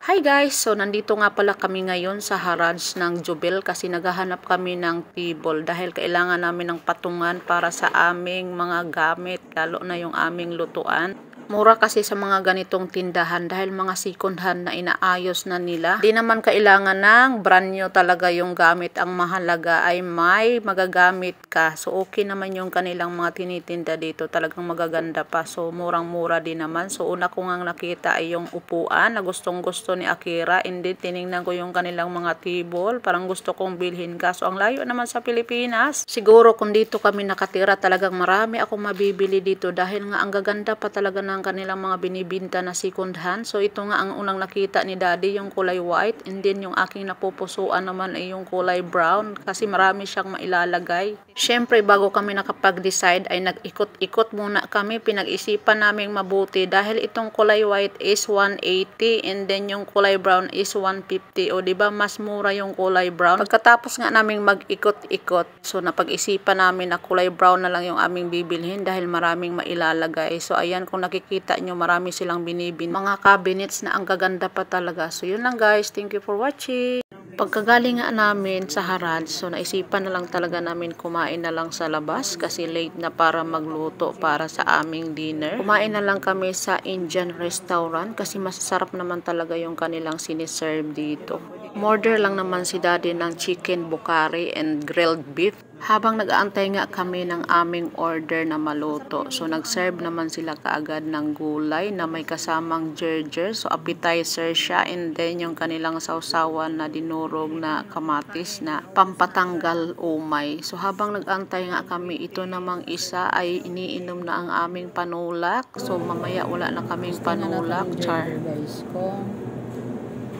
Hi guys! So nandito nga pala kami ngayon sa Harrods ng Jubel kasi naghahanap kami ng table dahil kailangan namin ng patungan para sa aming mga gamit, lalo na yung aming lutuan. Mura kasi sa mga ganitong tindahan dahil mga second hand na inaayos na nila. Di naman kailangan ng brand new talaga yung gamit. Ang mahalaga ay may magagamit ka. So okay naman yung kanilang mga tinitinda dito. Talagang magaganda pa. So murang-mura din naman. So una ko nga nakita ay yung upuan na gustong-gusto ni Akira. Hindi, tiningnan ko yung kanilang mga table. Parang gusto kong bilhin ka. So ang layo naman sa Pilipinas. Siguro kung dito kami nakatira talagang marami akong mabibili dito dahil nga ang gaganda pa talaga ng kanilang mga binibinta na second hand. So ito nga ang unang nakita ni Daddy, yung kulay white, and then yung aking napupusuan naman ay yung kulay brown kasi marami siyang mailalagay. Syempre bago kami nakapag-decide ay nag-ikot-ikot muna kami, pinag-isipan naming mabuti dahil itong kulay white is 180 and then yung kulay brown is 150. O diba mas mura yung kulay brown. Pagkatapos nga naming mag-ikot-ikot, so napag-isipan namin na kulay brown na lang yung aming bibilhin dahil maraming mailalagay. So ayan, kung nakikita nyo marami silang binibin mga cabinets na ang gaganda pa talaga. So yun lang guys, thank you for watching. Pagkagaling nga namin sa Harrods, so naisipan na lang talaga namin kumain na lang sa labas kasi late na para magluto para sa aming dinner. Kumain na lang kami sa Indian restaurant kasi masasarap naman talaga yung kanilang siniserve dito. Order lang naman si Daddy ng chicken bukari and grilled beef. Habang nag-aantay nga kami ng aming order na maluto, so nag-serve naman sila kaagad ng gulay na may kasamang gerger. So appetizer siya, and then yung kanilang sausawan na dinurog na kamatis na pampatanggal umay. So habang nag-aantay nga kami, ito namang isa ay iniinom na ang aming panulak. So mamaya wala na kaming panulak. Char. Guys, kung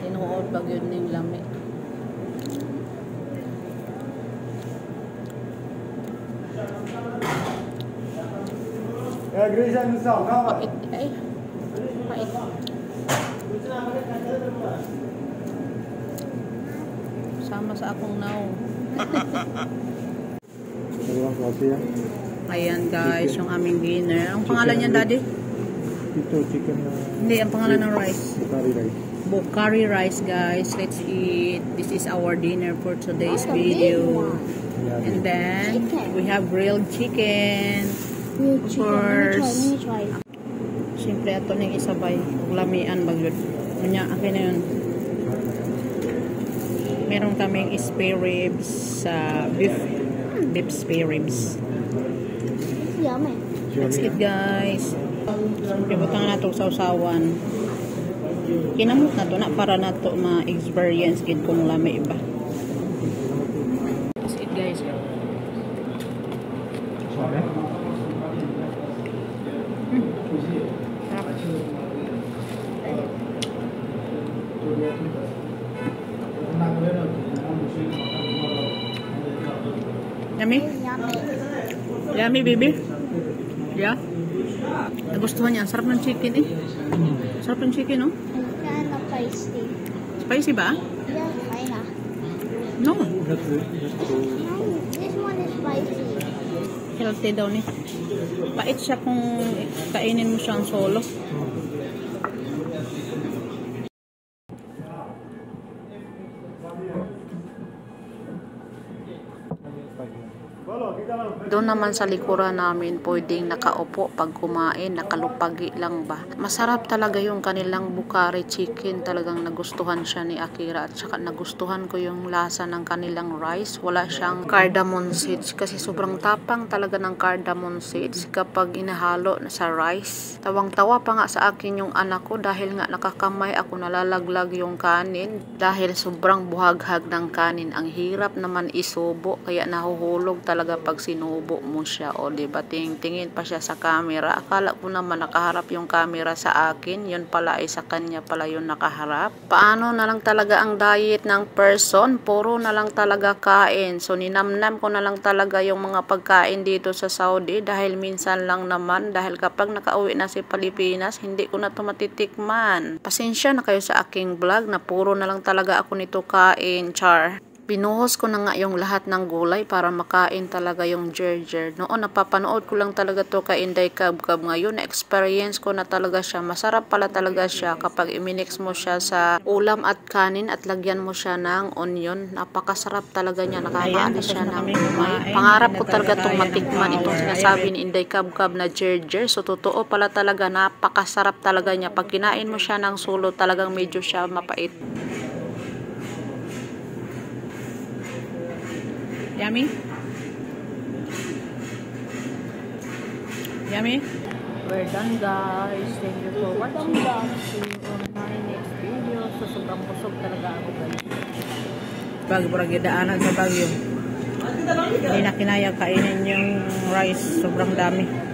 tinuod pag yun ning lami. Pait ay. Pait. Sama sa akong now. Ayan guys, yung aming dinner. Ang pangalan niyan, Daddy? Ito, chicken na... Hindi, ang pangalan ng rice. Bukari rice. Bukari rice guys. Let's eat. This is our dinner for today's video. And then, we have grilled chicken. Of course. Siyempre, ito nang isabay. Lamian bagyod. Kanya, akin na yun. Meron kaming spare ribs sa beef spare ribs. Yummy. Let's eat guys. Siyempre, butang na ito sausawan. Kinamot na ito na para na ito ma-experience kid kung lami ba. Let's eat guys. Yummy? Yummy, baby? Yeah? Nagustuhan niya. Sarap ng chicken eh. Sarap ng chicken, no? Kind of spicy. Spicy ba? Yeah, kinda. No. This one is spicy. Healthy daw ni. Pait siya kung kainin mo siyang solo. Doon naman sa likuran namin, pwedeng nakaupo pag kumain, nakalupagi lang ba. Masarap talaga yung kanilang bukari chicken. Talagang nagustuhan siya ni Akira. At saka nagustuhan ko yung lasa ng kanilang rice. Wala siyang cardamom seeds kasi sobrang tapang talaga ng cardamom seeds kapag inahalo sa rice. Tawang-tawa pa nga sa akin yung anak ko dahil nga nakakamay ako, nalalaglag yung kanin dahil sobrang buhaghag ng kanin. Ang hirap naman isubo kaya nahuhulog talaga pag sinubo mo siya. O diba, tingin pa siya sa camera. Akala ko naman nakaharap yung camera sa akin, yun pala ay sa kanya pala yun nakaharap. Paano na lang talaga ang diet ng person? Puro na lang talaga kain. So ninamnam ko na lang talaga yung mga pagkain dito sa Saudi dahil minsan lang naman, dahil kapag nakauwi na si Pilipinas hindi ko na ito matitikman. Pasensya na kayo sa aking vlog na puro na lang talaga ako nito kain. Char. Binuhos ko na nga yung lahat ng gulay para makain talaga yung Gerger. Noon napapanood ko lang talaga to kay Inday Kabkab. Ngayon na-experience ko na talaga siya. Masarap pala talaga siya kapag iminix mo siya sa ulam at kanin at lagyan mo siya ng onion. Napakasarap talaga niya. Nakakaalis siya ng umay. Pangarap ko talaga itong matikman itong sinasabi ni Inday Kabkab na Gerger. So totoo pala talaga, napakasarap talaga niya. Pag kinain mo siya ng sulo, talagang medyo siya mapait. Yummy? Yummy? We're done, guys. Thank you for watching. See you on my next video. So, sobrang busog talaga ako, guys. Bagyo, parang daanan sa bagyo. Hindi na kinaya kainin yung rice. Sobrang dami.